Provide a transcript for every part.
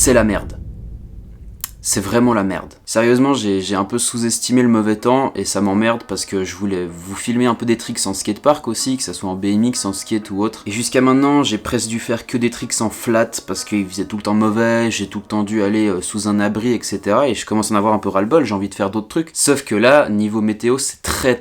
c'est la merde. C'est vraiment la merde. Sérieusement, j'ai un peu sous-estimé le mauvais temps et ça m'emmerde parce que je voulais vous filmer un peu des tricks en skatepark aussi, que ça soit en BMX, en skate ou autre. Et jusqu'à maintenant, j'ai presque dû faire que des tricks en flat parce qu'il faisait tout le temps mauvais, j'ai tout le temps dû aller sous un abri, etc. Et je commence à en avoir un peu ras-le-bol, j'ai envie de faire d'autres trucs. Sauf que là, niveau météo, c'est très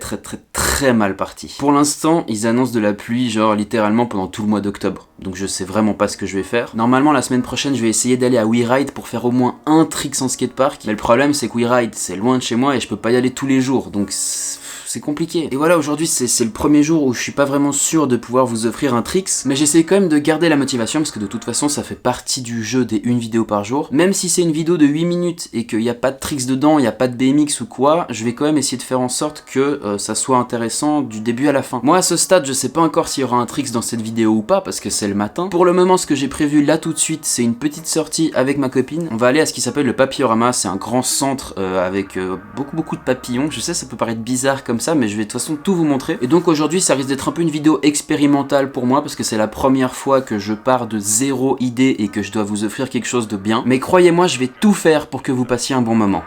mal parti. Pour l'instant, ils annoncent de la pluie, genre littéralement pendant tout le mois d'octobre. Donc je sais vraiment pas ce que je vais faire. Normalement, la semaine prochaine, je vais essayer d'aller à WeRide pour faire au moins un trick en skatepark. Mais le problème, c'est que WeRide, c'est loin de chez moi et je peux pas y aller tous les jours. Donc c'est compliqué. Et voilà, aujourd'hui, c'est le premier jour où je suis pas vraiment sûr de pouvoir vous offrir un tricks. Mais j'essaie quand même de garder la motivation parce que de toute façon, ça fait partie du jeu des une vidéo par jour. Même si c'est une vidéo de 8 minutes et qu'il n'y a pas de tricks dedans, il n'y a pas de BMX ou quoi, je vais quand même essayer de faire en sorte que ça soit intéressant du début à la fin. Moi, à ce stade, je sais pas encore s'il y aura un tricks dans cette vidéo ou pas parce que c'est le matin. Pour le moment, ce que j'ai prévu là tout de suite, c'est une petite sortie avec ma copine. On va aller à ce qui s'appelle le Papillorama. C'est un grand centre avec beaucoup de papillons. Je sais, ça peut paraître bizarre comme ça, mais je vais de toute façon tout vous montrer. Et donc aujourd'hui, ça risque d'être un peu une vidéo expérimentale pour moi parce que c'est la première fois que je pars de zéro idée et que je dois vous offrir quelque chose de bien. Mais croyez-moi, je vais tout faire pour que vous passiez un bon moment.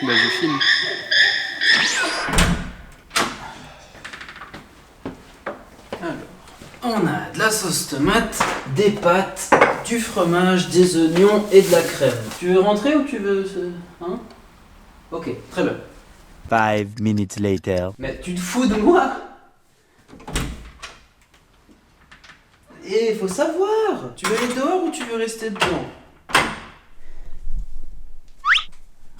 Bah je filme. Alors, on a de la sauce tomate, des pâtes, du fromage, des oignons et de la crème. Tu veux rentrer ou tu veux... Hein? Ok, très bien. 5 minutes later. Mais tu te fous de moi? Et faut savoir, tu veux aller dehors ou tu veux rester dedans?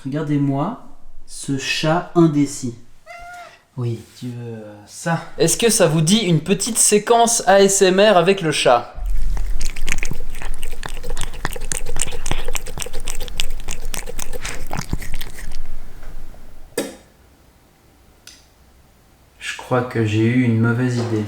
Regardez-moi ce chat indécis. Oui, tu veux ça. Est-ce que ça vous dit une petite séquence ASMR avec le chat? Je crois que j'ai eu une mauvaise idée.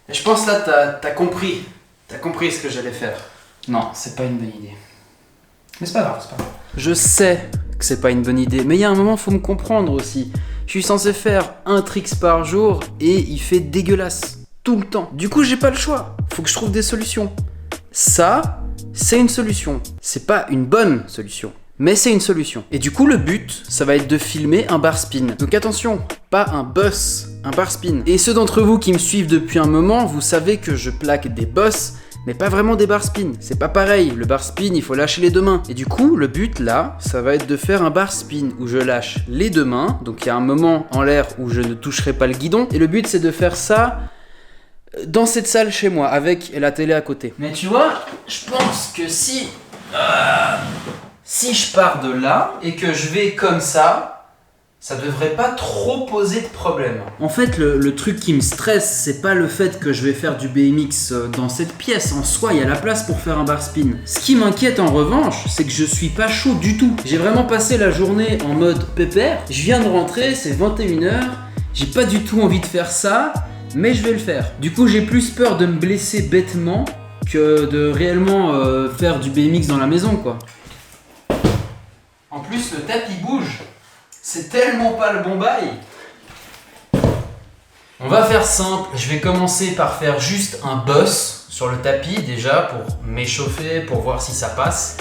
Je pense là, t'as compris. T'as compris ce que j'allais faire. Non, c'est pas une bonne idée. Mais c'est pas grave, c'est pas grave. Je sais que c'est pas une bonne idée, mais il y a un moment, faut me comprendre aussi. Je suis censé faire un tricks par jour et il fait dégueulasse. Tout le temps. Du coup, j'ai pas le choix. Faut que je trouve des solutions. Ça, c'est une solution. C'est pas une bonne solution, mais c'est une solution. Et du coup, le but, ça va être de filmer un bar spin. Donc attention, pas un boss, un bar spin. Et ceux d'entre vous qui me suivent depuis un moment, vous savez que je plaque des boss, mais pas vraiment des bar spin. C'est pas pareil, le bar spin, il faut lâcher les deux mains. Et du coup, le but là, ça va être de faire un bar spin où je lâche les deux mains. Donc il y a un moment en l'air où je ne toucherai pas le guidon. Et le but, c'est de faire ça dans cette salle chez moi, avec la télé à côté. Mais tu vois, je pense que si je pars de là et que je vais comme ça devrait pas trop poser de problème. En fait, le truc qui me stresse, c'est pas le fait que je vais faire du BMX dans cette pièce. En soi, il y a la place pour faire un bar spin. Ce qui m'inquiète en revanche, c'est que je suis pas chaud du tout. J'ai vraiment passé la journée en mode pépère. Je viens de rentrer, c'est 21h. J'ai pas du tout envie de faire ça, mais je vais le faire. Du coup, j'ai plus peur de me blesser bêtement que de réellement faire du BMX dans la maison, quoi. En plus, le tapis bouge. C'est tellement pas le bon bail. On va faire simple. Je vais commencer par faire juste un boss sur le tapis déjà pour m'échauffer, pour voir si ça passe.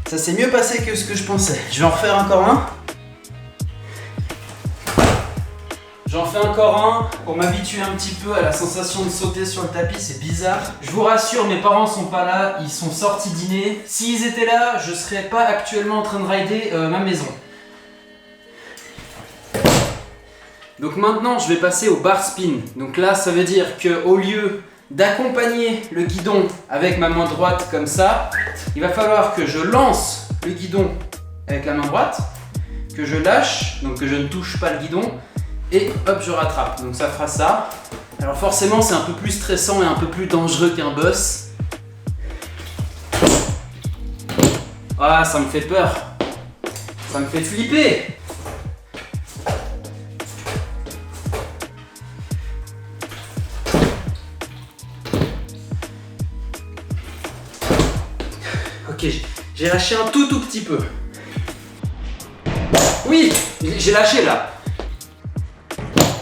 Ça s'est mieux passé que ce que je pensais. Je vais en refaire encore un. J'en fais encore un pour m'habituer un petit peu à la sensation de sauter sur le tapis, c'est bizarre. Je vous rassure, mes parents sont pas là, ils sont sortis dîner. S'ils étaient là, je serais pas actuellement en train de rider ma maison. Donc maintenant, je vais passer au bar spin. Donc là, ça veut dire qu'au lieu d'accompagner le guidon avec ma main droite comme ça, il va falloir que je lance le guidon avec la main droite, que je lâche, donc que je ne touche pas le guidon, et hop, je rattrape. Donc ça fera ça. Alors forcément, c'est un peu plus stressant et un peu plus dangereux qu'un boss. Ah, ça me fait peur. Ça me fait flipper. Ok, j'ai lâché un tout petit peu. Oui, j'ai lâché là.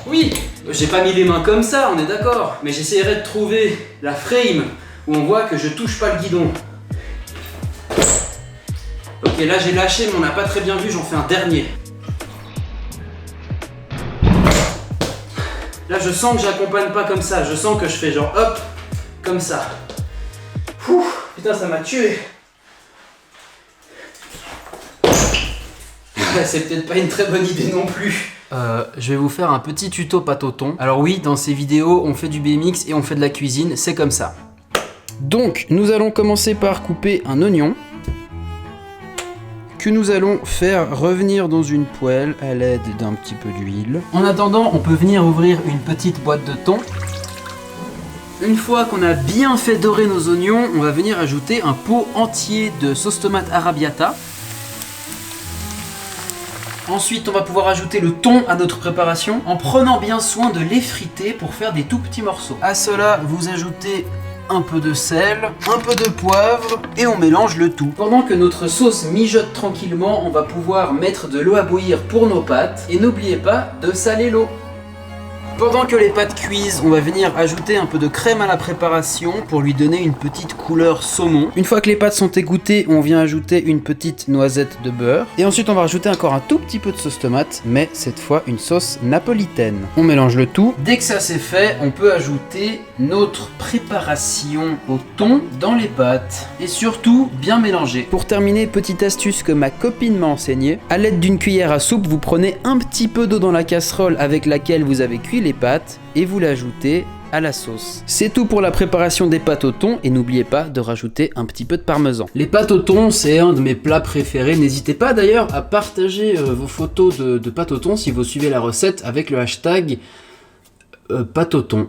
Oui, j'ai pas mis les mains comme ça, on est d'accord. Mais j'essaierai de trouver la frame où on voit que je touche pas le guidon. Ok, là j'ai lâché mais on n'a pas très bien vu, j'en fais un dernier. Là je sens que j'accompagne pas comme ça, je sens que je fais genre hop, comme ça. Ouh, putain ça m'a tué. C'est peut-être pas une très bonne idée non plus. Je vais vous faire un petit tuto pâte au thon. Alors oui, dans ces vidéos, on fait du BMX et on fait de la cuisine, c'est comme ça. Donc, nous allons commencer par couper un oignon que nous allons faire revenir dans une poêle à l'aide d'un petit peu d'huile. En attendant, on peut venir ouvrir une petite boîte de thon. Une fois qu'on a bien fait dorer nos oignons, on va venir ajouter un pot entier de sauce tomate arrabbiata. Ensuite, on va pouvoir ajouter le thon à notre préparation en prenant bien soin de l'effriter pour faire des tout petits morceaux. À cela, vous ajoutez un peu de sel, un peu de poivre et on mélange le tout. Pendant que notre sauce mijote tranquillement, on va pouvoir mettre de l'eau à bouillir pour nos pâtes et n'oubliez pas de saler l'eau. Pendant que les pâtes cuisent, on va venir ajouter un peu de crème à la préparation pour lui donner une petite couleur saumon. Une fois que les pâtes sont égouttées, on vient ajouter une petite noisette de beurre. Et ensuite, on va rajouter encore un tout petit peu de sauce tomate, mais cette fois une sauce napolitaine. On mélange le tout. Dès que ça c'est fait, on peut ajouter notre préparation au thon dans les pâtes. Et surtout, bien mélanger. Pour terminer, petite astuce que ma copine m'a enseignée. À l'aide d'une cuillère à soupe, vous prenez un petit peu d'eau dans la casserole avec laquelle vous avez cuit les pâtes et vous l'ajoutez à la sauce. C'est tout pour la préparation des pâtes au thon et n'oubliez pas de rajouter un petit peu de parmesan. Les pâtes au thon, c'est un de mes plats préférés. N'hésitez pas d'ailleurs à partager vos photos de pâtes au thon si vous suivez la recette avec le hashtag pâtes au thon.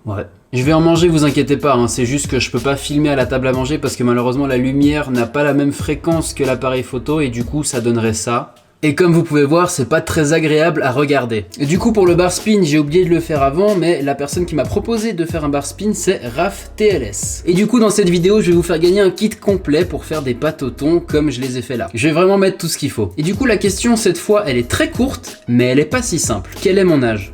Ouais. Je vais en manger, vous inquiétez pas, hein. C'est juste que je peux pas filmer à la table à manger parce que malheureusement la lumière n'a pas la même fréquence que l'appareil photo et du coup ça donnerait ça. Et comme vous pouvez voir, c'est pas très agréable à regarder. Et du coup, pour le bar spin, j'ai oublié de le faire avant, mais la personne qui m'a proposé de faire un bar spin, c'est Raph TLS. Et du coup, dans cette vidéo, je vais vous faire gagner un kit complet pour faire des pâtes au thon, comme je les ai fait là. Je vais vraiment mettre tout ce qu'il faut. Et du coup, la question, cette fois, elle est très courte, mais elle est pas si simple. Quel est mon âge ?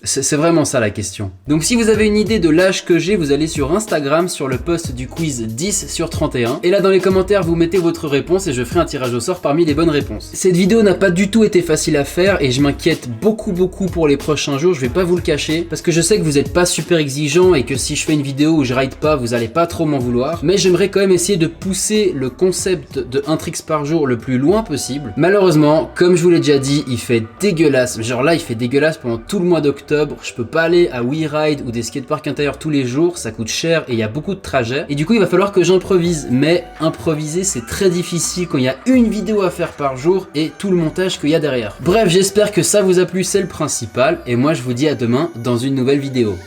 C'est vraiment ça la question. Donc si vous avez une idée de l'âge que j'ai, vous allez sur Instagram sur le post du quiz 10 sur 31. Et là dans les commentaires vous mettez votre réponse et je ferai un tirage au sort parmi les bonnes réponses. Cette vidéo n'a pas du tout été facile à faire et je m'inquiète beaucoup pour les prochains jours, je vais pas vous le cacher. Parce que je sais que vous êtes pas super exigeant et que si je fais une vidéo où je ride pas, vous allez pas trop m'en vouloir. Mais j'aimerais quand même essayer de pousser le concept de 1 tricks par jour le plus loin possible. Malheureusement, comme je vous l'ai déjà dit, il fait dégueulasse. Genre là il fait dégueulasse pendant tout le mois d'octobre. Je peux pas aller à WeRide ou des skateparks intérieurs tous les jours, ça coûte cher et il y a beaucoup de trajets. Et du coup il va falloir que j'improvise, mais improviser c'est très difficile quand il y a une vidéo à faire par jour et tout le montage qu'il y a derrière. Bref, j'espère que ça vous a plu, c'est le principal, et moi je vous dis à demain dans une nouvelle vidéo.